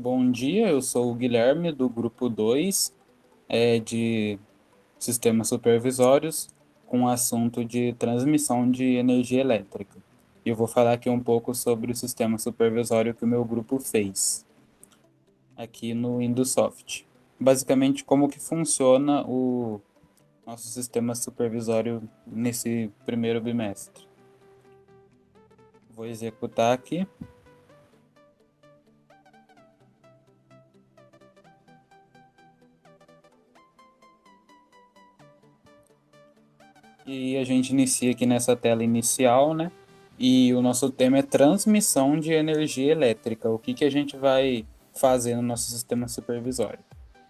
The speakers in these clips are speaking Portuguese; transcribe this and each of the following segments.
Bom dia, eu sou o Guilherme do grupo 2 de sistemas supervisórios com o assunto de transmissão de energia elétrica. E eu vou falar aqui um pouco sobre o sistema supervisório que o meu grupo fez aqui no Indusoft. Basicamente, como que funciona o nosso sistema supervisório nesse primeiro bimestre. Vou executar aqui. E a gente inicia aqui nessa tela inicial, né? E o nosso tema é transmissão de energia elétrica. O que que a gente vai fazer no nosso sistema supervisório?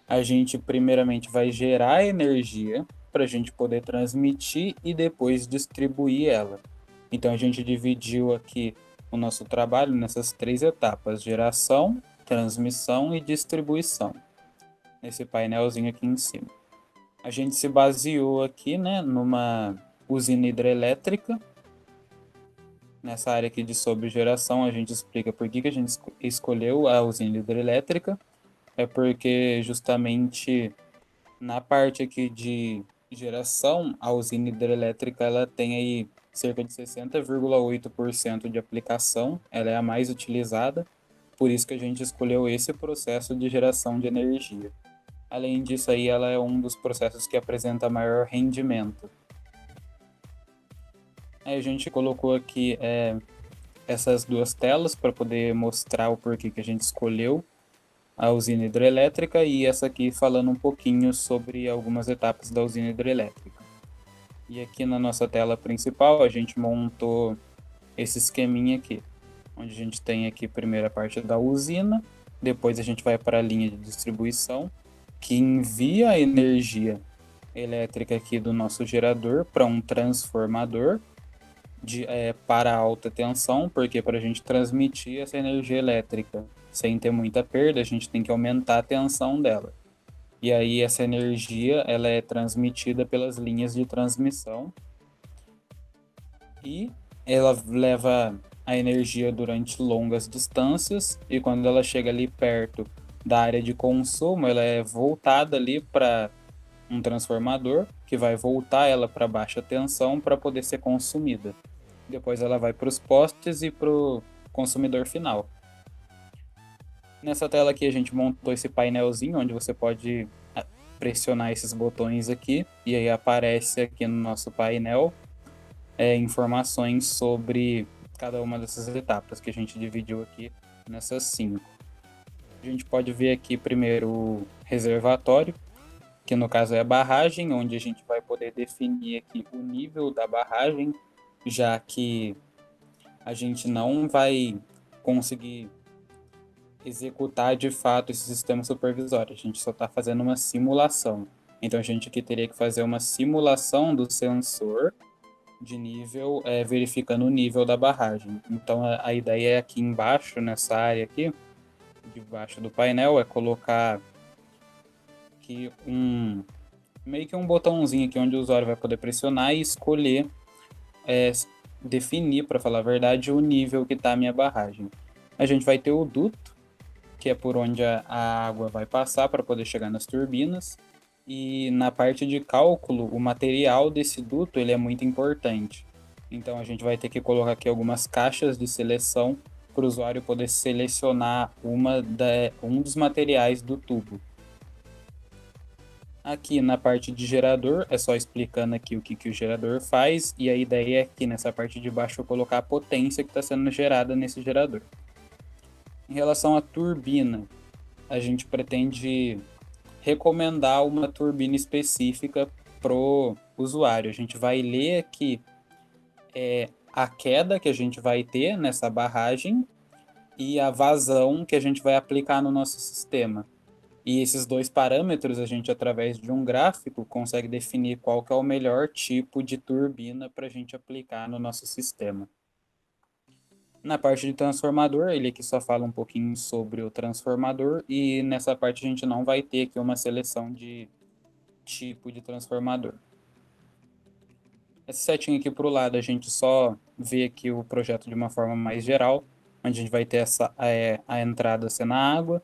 A gente primeiramente vai gerar energia para a gente poder transmitir e depois distribuir ela. Então a gente dividiu aqui o nosso trabalho nessas três etapas: geração, transmissão e distribuição. Nesse painelzinho aqui em cima. A gente se baseou aqui, né, numa usina hidrelétrica. Nessa área aqui de sobre geração, a gente explica por que a gente escolheu a usina hidrelétrica. É porque justamente na parte aqui de geração, a usina hidrelétrica ela tem aí cerca de 60,8% de aplicação, ela é a mais utilizada, por isso que a gente escolheu esse processo de geração de energia. Além disso aí, ela é um dos processos que apresenta maior rendimento. Aí a gente colocou aqui essas duas telas para poder mostrar o porquê que a gente escolheu a usina hidrelétrica e essa aqui falando um pouquinho sobre algumas etapas da usina hidrelétrica. E aqui na nossa tela principal a gente montou esse esqueminha aqui, onde a gente tem aqui primeiro a parte da usina, depois a gente vai para a linha de distribuição, que envia a energia elétrica aqui do nosso gerador para um transformador para alta tensão, porque para a gente transmitir essa energia elétrica sem ter muita perda, a gente tem que aumentar a tensão dela. E aí essa energia ela é transmitida pelas linhas de transmissão e ela leva a energia durante longas distâncias e quando ela chega ali perto da área de consumo, ela é voltada ali para um transformador que vai voltar ela para baixa tensão para poder ser consumida. Depois ela vai para os postes e para o consumidor final. Nessa tela aqui a gente montou esse painelzinho onde você pode pressionar esses botões aqui e aí aparece aqui no nosso painel informações sobre cada uma dessas etapas que a gente dividiu aqui nessas 5. A gente pode ver aqui primeiro o reservatório, que no caso é a barragem, onde a gente vai poder definir aqui o nível da barragem, já que a gente não vai conseguir executar de fato esse sistema supervisório, a gente só está fazendo uma simulação. Então a gente aqui teria que fazer uma simulação do sensor de nível, verificando o nível da barragem. Então a ideia é aqui embaixo, nessa área aqui, debaixo do painel, é colocar aqui meio que um botãozinho aqui onde o usuário vai poder pressionar e escolher, é, definir, para falar a verdade, o nível que está a minha barragem. A gente vai ter o duto, que é por onde a água vai passar para poder chegar nas turbinas. E na parte de cálculo, o material desse duto ele é muito importante. Então a gente vai ter que colocar aqui algumas caixas de seleção para o usuário poder selecionar um dos materiais do tubo. Aqui na parte de gerador, é só explicando aqui o que o gerador faz, e a ideia é aqui nessa parte de baixo eu colocar a potência que está sendo gerada nesse gerador. Em relação à turbina, a gente pretende recomendar uma turbina específica pro usuário. A gente vai ler aqui a queda que a gente vai ter nessa barragem e a vazão que a gente vai aplicar no nosso sistema. E esses dois parâmetros a gente, através de um gráfico, consegue definir qual que é o melhor tipo de turbina para a gente aplicar no nosso sistema. Na parte de transformador, ele aqui só fala um pouquinho sobre o transformador e nessa parte a gente não vai ter aqui uma seleção de tipo de transformador. Essa setinha aqui para o lado a gente só vê aqui o projeto de uma forma mais geral. onde a gente vai ter a entrada sendo a água.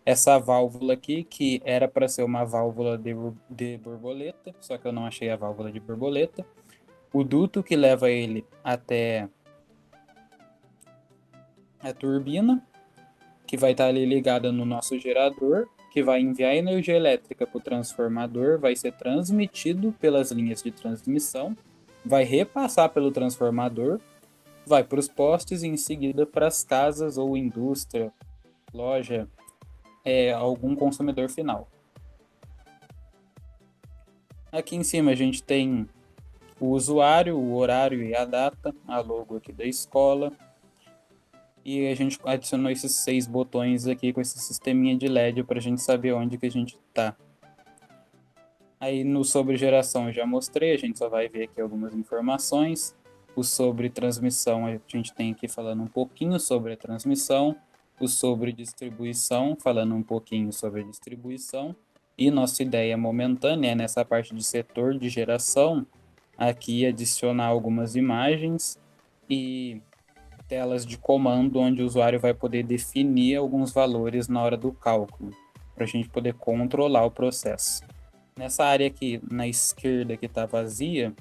Essa válvula aqui, que era para ser uma válvula de borboleta, só que eu não achei a válvula de borboleta. O duto que leva ele até a turbina, que vai estar ali ligada no nosso gerador, que vai enviar energia elétrica para o transformador, vai ser transmitido pelas linhas de transmissão, vai repassar pelo transformador, vai para os postes e em seguida para as casas ou indústria, loja, algum consumidor final. Aqui em cima a gente tem o usuário, o horário e a data, a logo aqui da escola. E a gente adicionou esses 6 botões aqui com esse sisteminha de LED para a gente saber onde que a gente está. Aí no sobre geração eu já mostrei, a gente só vai ver aqui algumas informações. O sobre transmissão a gente tem aqui falando um pouquinho sobre a transmissão. O sobre distribuição, falando um pouquinho sobre a distribuição. E nossa ideia momentânea é nessa parte de setor de geração, aqui adicionar algumas imagens e telas de comando onde o usuário vai poder definir alguns valores na hora do cálculo, para a gente poder controlar o processo. Nessa área aqui na esquerda que está vazia,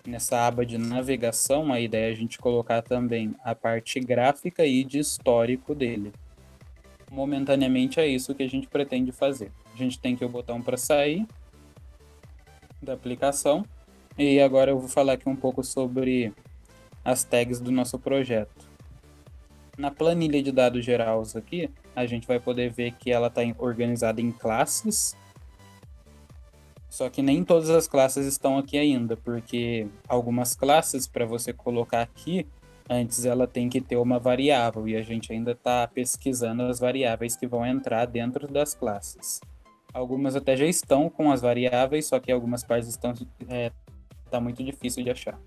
nessa aba de navegação, a ideia é a gente colocar também a parte gráfica e de histórico dele. Momentaneamente é isso que a gente pretende fazer. A gente tem aqui o botão para sair da aplicação. E agora eu vou falar aqui um pouco sobre as tags do nosso projeto. Na planilha de dados gerais aqui, a gente vai poder ver que ela está organizada em classes. Só que nem todas as classes estão aqui ainda, porque algumas classes, para você colocar aqui, antes ela tem que ter uma variável, e a gente ainda está pesquisando as variáveis que vão entrar dentro das classes. Algumas até já estão com as variáveis, só que algumas partes estão tá muito difícil de achar.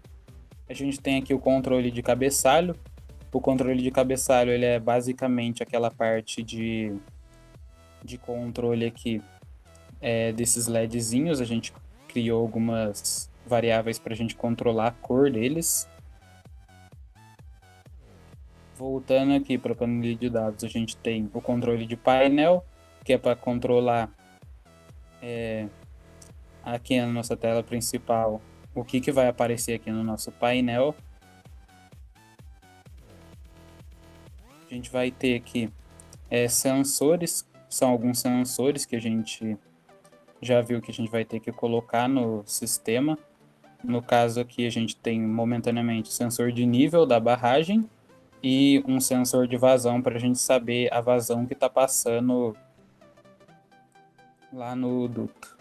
A gente tem aqui o controle de cabeçalho. O controle de cabeçalho ele é basicamente aquela parte de controle aqui desses LEDzinhos. A gente criou algumas variáveis para a gente controlar a cor deles. Voltando aqui para a planilha de dados, a gente tem o controle de painel, que é para controlar aqui na nossa tela principal o que vai aparecer aqui no nosso painel. A gente vai ter aqui sensores, são alguns sensores que a gente já viu que a gente vai ter que colocar no sistema. No caso aqui a gente tem momentaneamente sensor de nível da barragem e um sensor de vazão para a gente saber a vazão que está passando lá no duto.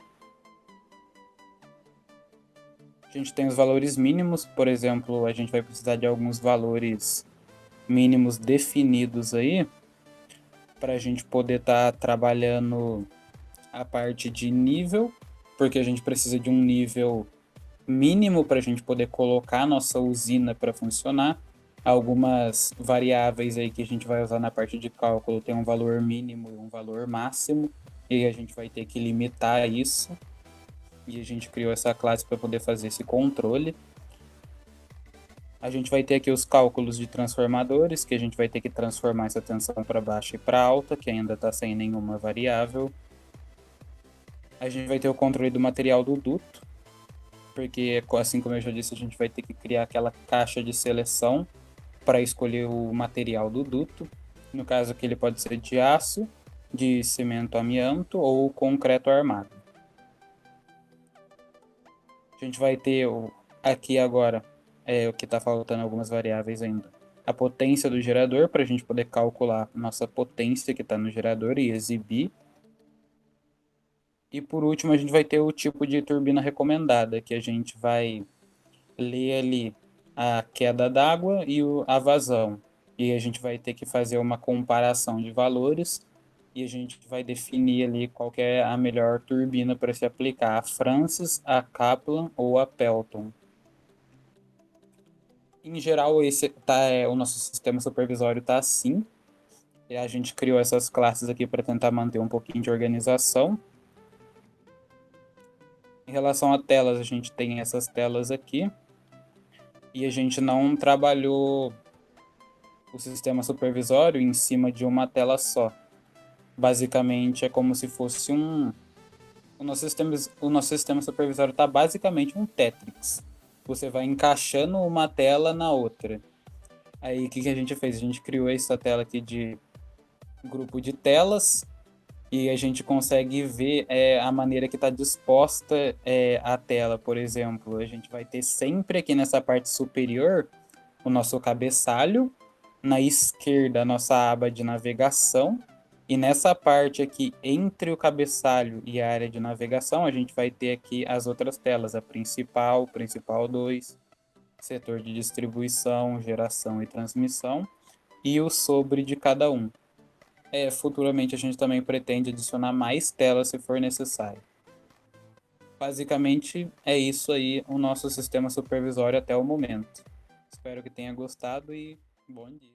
A gente tem os valores mínimos, por exemplo, a gente vai precisar de alguns valores mínimos definidos aí para a gente poder estar trabalhando a parte de nível, porque a gente precisa de um nível mínimo para a gente poder colocar a nossa usina para funcionar. Algumas variáveis aí que a gente vai usar na parte de cálculo tem um valor mínimo e um valor máximo, e a gente vai ter que limitar isso. E a gente criou essa classe para poder fazer esse controle. A gente vai ter aqui os cálculos de transformadores, que a gente vai ter que transformar essa tensão para baixa e para alta, que ainda está sem nenhuma variável. A gente vai ter o controle do material do duto, porque assim como eu já disse, a gente vai ter que criar aquela caixa de seleção para escolher o material do duto. No caso aqui ele pode ser de aço, de cimento amianto ou concreto armado. A gente vai ter aqui agora, o que está faltando algumas variáveis ainda. A potência do gerador, para a gente poder calcular nossa potência que está no gerador e exibir. E por último, a gente vai ter o tipo de turbina recomendada, que a gente vai ler ali a queda d'água e a vazão. E a gente vai ter que fazer uma comparação de valores e a gente vai definir ali qual que é a melhor turbina para se aplicar, a Francis, a Kaplan ou a Pelton. Em geral, o nosso sistema supervisório está assim. E a gente criou essas classes aqui para tentar manter um pouquinho de organização. Em relação a telas, a gente tem essas telas aqui. E a gente não trabalhou o sistema supervisório em cima de uma tela só. Basicamente é como se fosse o nosso sistema supervisório está basicamente um Tetris. Você vai encaixando uma tela na outra. Aí o que a gente fez? A gente criou essa tela aqui de grupo de telas e a gente consegue ver a maneira que está disposta a tela. Por exemplo, a gente vai ter sempre aqui nessa parte superior o nosso cabeçalho, na esquerda a nossa aba de navegação, e nessa parte aqui entre o cabeçalho e a área de navegação a gente vai ter aqui as outras telas, a principal, principal 2, setor de distribuição, geração e transmissão, e o sobre de cada um. Futuramente a gente também pretende adicionar mais telas se for necessário. Basicamente é isso aí o nosso sistema supervisório até o momento. Espero que tenha gostado e bom dia.